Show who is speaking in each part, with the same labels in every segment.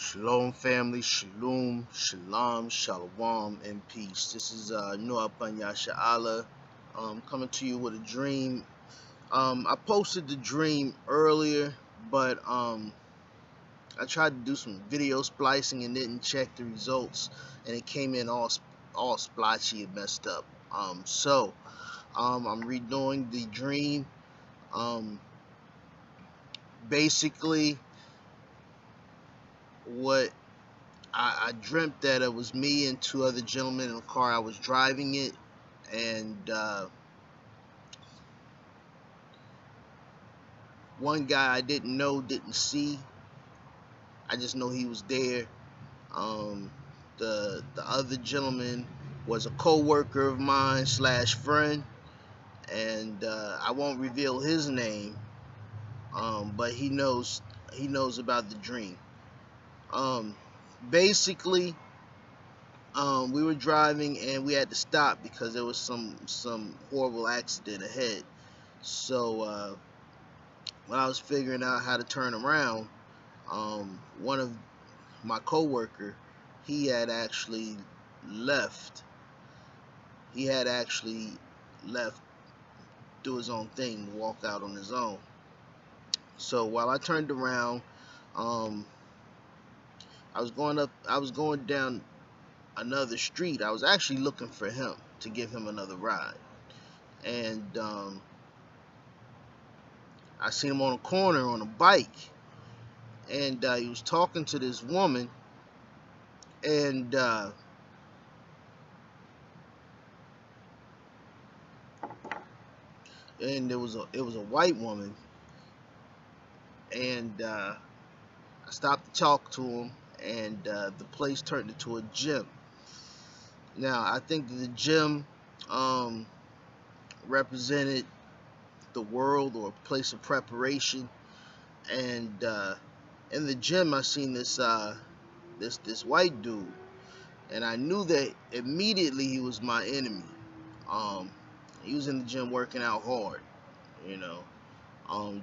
Speaker 1: Shalom family, shalom, shalom, shalom, and peace. This is Noah Panyasha Allah coming to you with a dream. I posted the dream earlier, but I tried to do some video splicing and didn't check the results, and it came in all splotchy and messed up. I'm redoing the dream. Um, Basically, what I dreamt that it was me and two other gentlemen in a car. I was driving it, and one guy I didn't see. I just know he was there. Um, the other gentleman was a co-worker of mine slash friend, and I won't reveal his name, but he knows about the dream. Um, Basically, we were driving and we had to stop because there was some horrible accident ahead. So when I was figuring out how to turn around, one of my coworker, he had actually left. He had actually left, do his own thing, walk out on his own. So while I turned around, um, I was going down another street. I was actually looking for him to give him another ride, and I seen him on a corner on a bike, and he was talking to this woman, and it was a white woman, and I stopped to talk to him, and the place turned into a gym. Now I think the gym um, represented the world or a place of preparation, and in the gym I seen this white dude, and I knew that immediately he was my enemy. Um, he was in the gym working out hard, you know.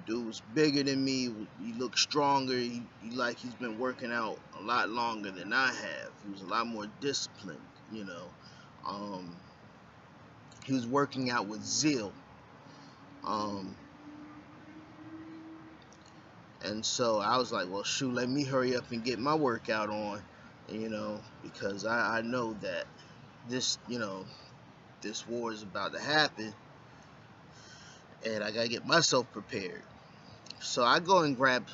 Speaker 1: Dude was bigger than me. He looked stronger. He like he's been working out a lot longer than I have. He was a lot more disciplined, you know. Um, he was working out with zeal. Um, and so I was like, well, shoot, let me hurry up and get my workout on, because I know that this war is about to happen, and I gotta get myself prepared. So I go and grab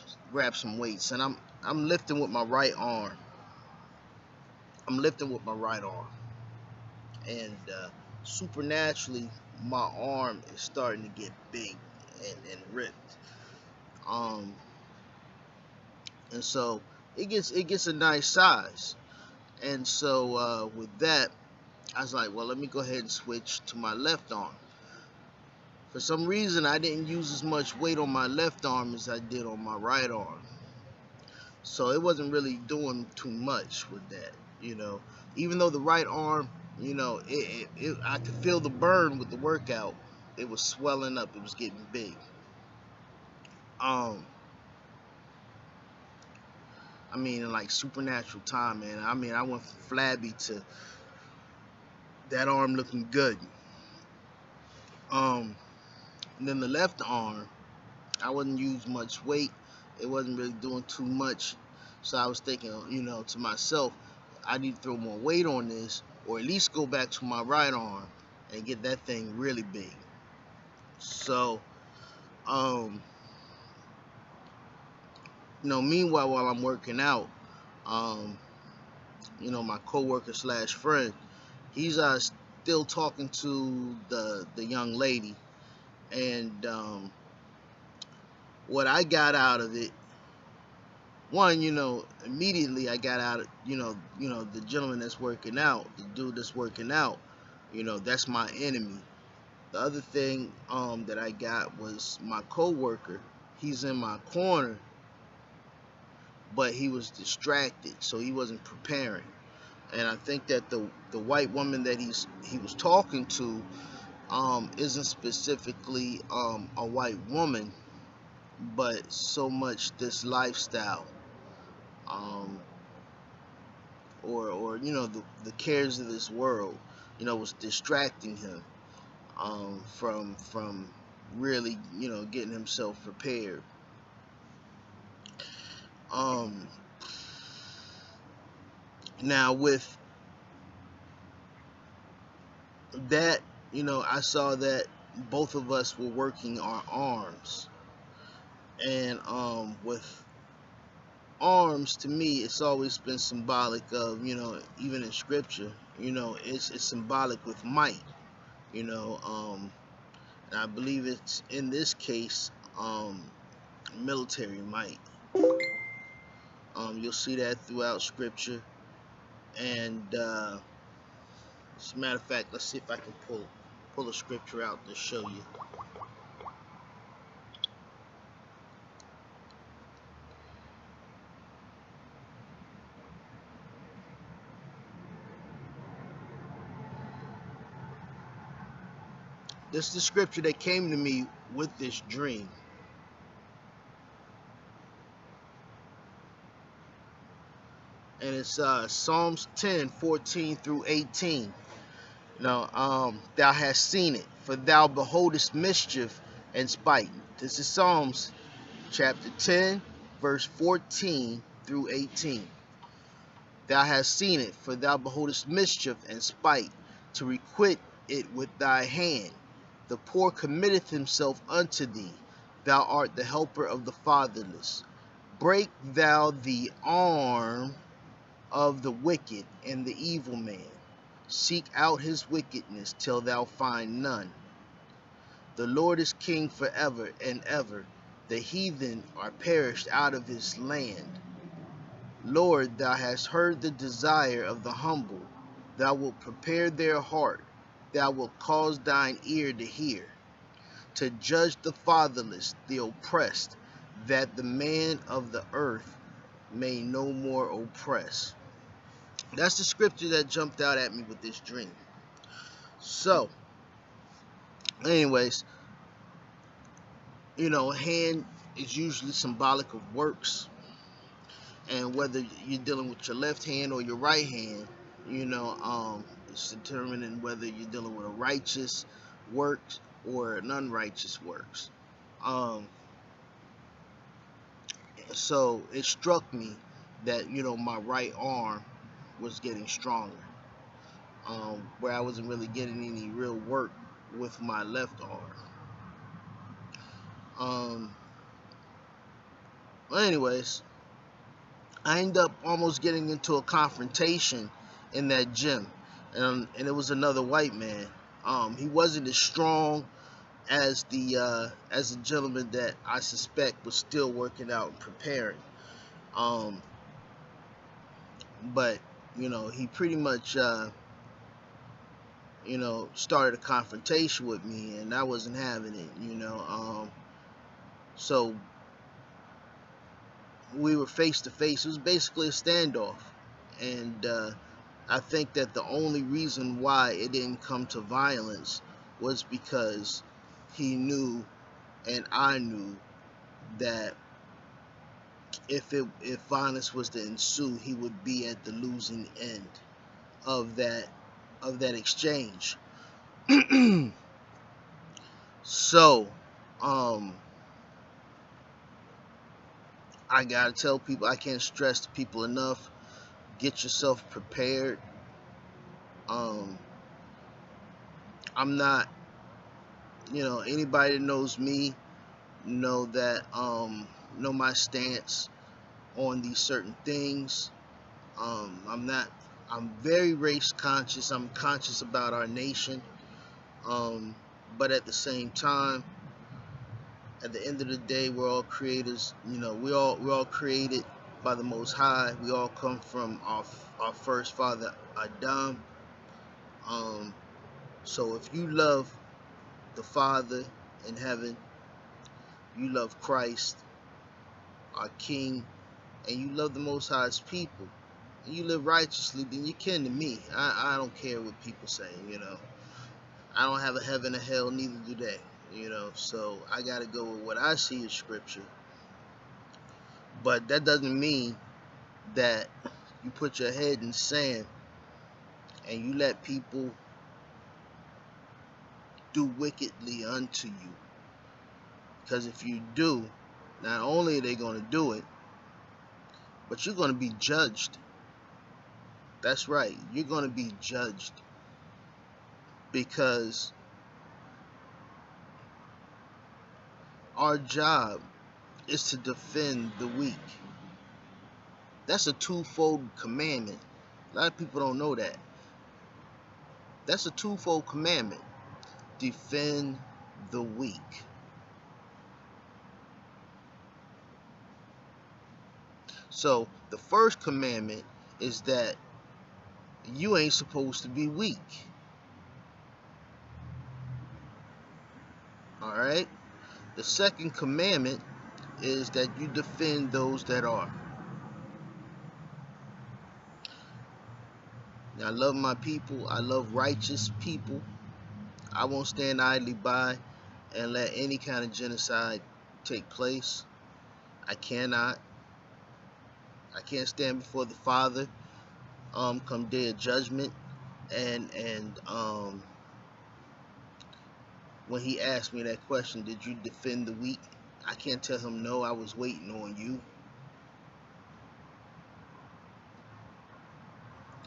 Speaker 1: some weights, and I'm lifting with my right arm. I'm lifting with my right arm, and supernaturally, my arm is starting to get big and ripped. Um, and so it gets a nice size. And so with that, I was like, well, let me go ahead and switch to my left arm. For some reason, I didn't use as much weight on my left arm as I did on my right arm. So it wasn't really doing too much with that, you know. Even though the right arm, I could feel the burn with the workout. It was swelling up. It was getting big. Um, in like supernatural time, man. I went from flabby to that arm looking good. And then the left arm, I wasn't using much weight. It wasn't really doing too much. So I was thinking, to myself, I need to throw more weight on this, or at least go back to my right arm and get that thing really big. So, meanwhile, while I'm working out, um, my coworker slash friend, he's still talking to the young lady, and what I got out of it, one, immediately I got out of, the gentleman that's working out, the dude that's working out, that's my enemy. The other thing that I got was my coworker. He's in my corner, but he was distracted, so he wasn't preparing. And I think that the white woman that he was talking to isn't specifically a white woman, but so much this lifestyle. or the cares of this world, was distracting him from really, getting himself prepared. Um, Now with that, I saw that both of us were working our arms, and with arms, to me, it's always been symbolic of, even in scripture, it's symbolic with might, you know, um, and I believe it's in this case, military might. You'll see that throughout scripture, and as a matter of fact, let's see if I can pull a scripture out to show you. This is the scripture that came to me with this dream. And it's Psalms 10:14 through 18. Thou hast seen it, for thou beholdest mischief and spite. This is Psalms chapter 10, verse 14 through 18. Thou hast seen it, for thou beholdest mischief and spite, to requite it with thy hand. The poor committeth himself unto thee. Thou art the helper of the fatherless. Break thou the arm of the wicked and the evil man. Seek out his wickedness till thou find none. The Lord is king forever and ever. The heathen are perished out of his land. Lord, thou hast heard the desire of the humble. Thou wilt prepare their heart. Thou wilt cause thine ear to hear, to judge the fatherless, the oppressed, that the man of the earth may no more oppress. That's the scripture that jumped out at me with this dream. So, anyways, hand is usually symbolic of works, and whether you're dealing with your left hand or your right hand, it's determining whether you're dealing with a righteous work or an unrighteous works. So it struck me that my right arm was getting stronger, where I wasn't really getting any real work with my left arm. Well, anyways, I ended up almost getting into a confrontation in that gym, and it was another white man. He wasn't as strong as the gentleman that I suspect was still working out and preparing. But he pretty much started a confrontation with me, and I wasn't having it. So we were face to face. It was basically a standoff, and I think that the only reason why it didn't come to violence was because he knew and I knew that if violence was to ensue, he would be at the losing end of that exchange. So, I gotta tell people, I can't stress to people enough, get yourself prepared. I'm not, anybody that knows me know that, know my stance on these certain things. I'm very race conscious. I'm conscious about our nation. But at the same time, at the end of the day, we're all creators. We're all created by the Most High. We all come from our first father, Adam. So if you love the Father in heaven, you love Christ, our King, and you love the Most High's people, and you live righteously, then you're kin to me. I don't care what people say. I don't have a heaven or hell, neither do they. So I gotta go with what I see in scripture. But that doesn't mean that you put your head in sand and you let people do wickedly unto you. Because if you do, not only are they going to do it, but you're going to be judged. That's right, you're going to be judged. Because our job is to defend the weak. That's a twofold commandment. A lot of people don't know that. That's a twofold commandment. Defend the weak. So the first commandment is that you ain't supposed to be weak. Alright? The second commandment is that you defend those that are. Now, I love my people. I love righteous people. I won't stand idly by and let any kind of genocide take place. I cannot. I can't stand before the Father come day of judgment and when he asked me that question, did you defend the weak? I can't tell him no, I was waiting on you.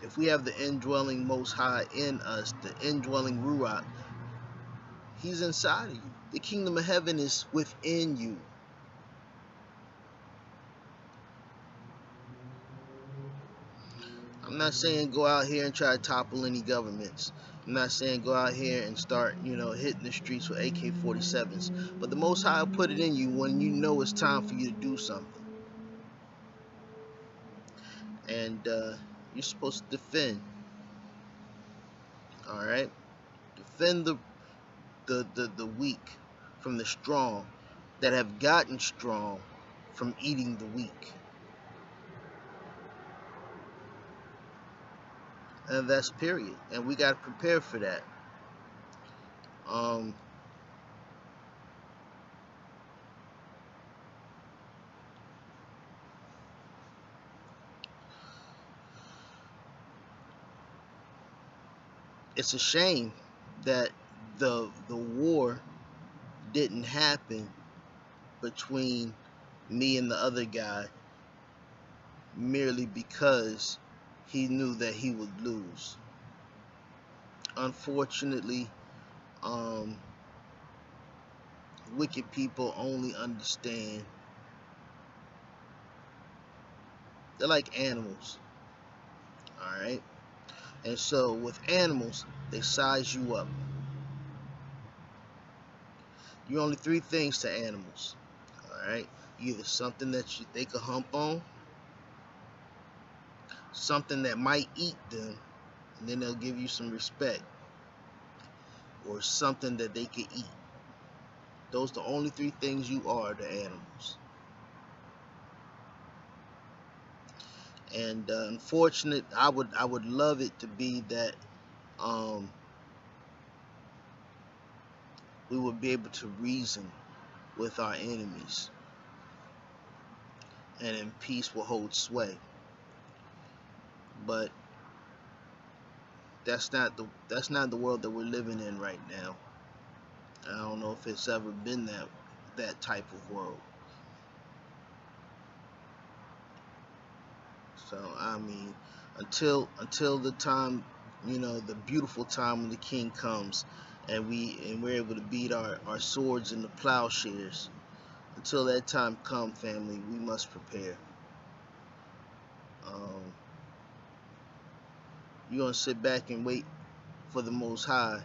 Speaker 1: If we have the indwelling Most High in us, the indwelling Ruach, he's inside of you. The kingdom of heaven is within you. I'm not saying go out here and try to topple any governments. I'm not saying go out here and start, hitting the streets with AK-47s. But the Most High will put it in you when you know it's time for you to do something. And you're supposed to defend. All right? Defend the weak from the strong that have gotten strong from eating the weak. And that's period. And we got to prepare for that. It's a shame that the war didn't happen between me and the other guy merely because he knew that he would lose. Unfortunately, wicked people only understand. They're like animals, all right? And so with animals, they size you up. You're only three things to animals, all right? Either something that they could hump on, something that might eat them, and then they'll give you some respect, or something that they could eat. Those are the only three things you are to animals. And unfortunate, I would love it to be that we would be able to reason with our enemies, and in peace will hold sway. But that's not the world that we're living in right now. I don't know if it's ever been that type of world. So I mean, until the time, the beautiful time when the King comes, and we're able to beat our swords into plowshares. Until that time come, family, we must prepare. You're gonna sit back and wait for the Most High,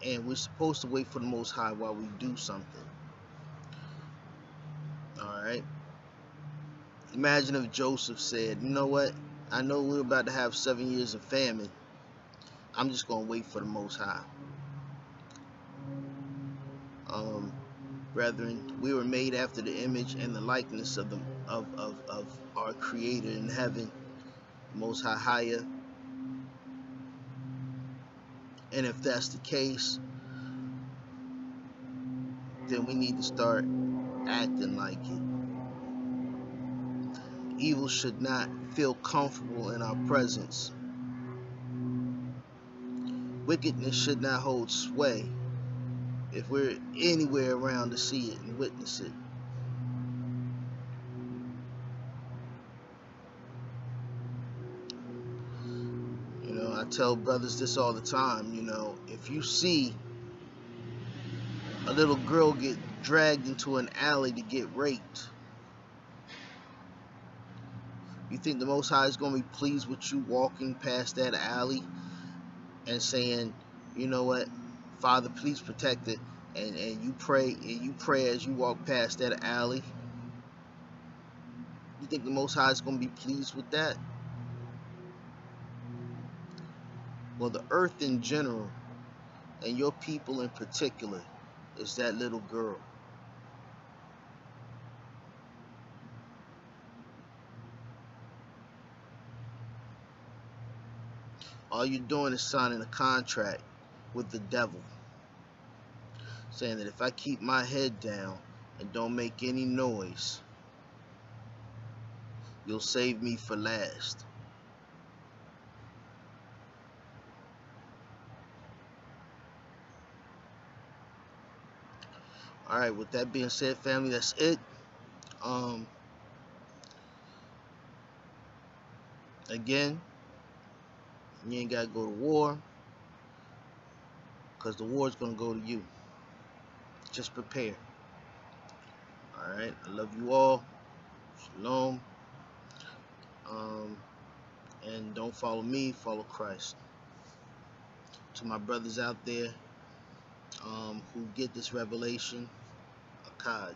Speaker 1: and we're supposed to wait for the Most High while we do something. All right. Imagine if Joseph said, you know what? I know we're about to have 7 years of famine. I'm just going to wait for the Most High. Brethren, we were made after the image and the likeness of our Creator in heaven, Most High Higher. And if that's the case, then we need to start acting like it. Evil should not feel comfortable in our presence. Wickedness should not hold sway if we're anywhere around to see it and witness it. I tell brothers this all the time. If you see a little girl get dragged into an alley to get raped, you think the Most High is going to be pleased with you walking past that alley and saying, you know what, Father, please protect it, and you pray as you walk past that alley? You think the Most High is going to be pleased with that? Well, the earth in general, and your people in particular, is that little girl. All you're doing is signing a contract with the devil, saying that if I keep my head down and don't make any noise, you'll save me for last. Alright, with that being said, family, that's it. Again, you ain't gotta go to war, because the war is gonna go to you. Just prepare. Alright, I love you all. Shalom. And don't follow me, follow Christ. To my brothers out there who get this revelation, Akkad.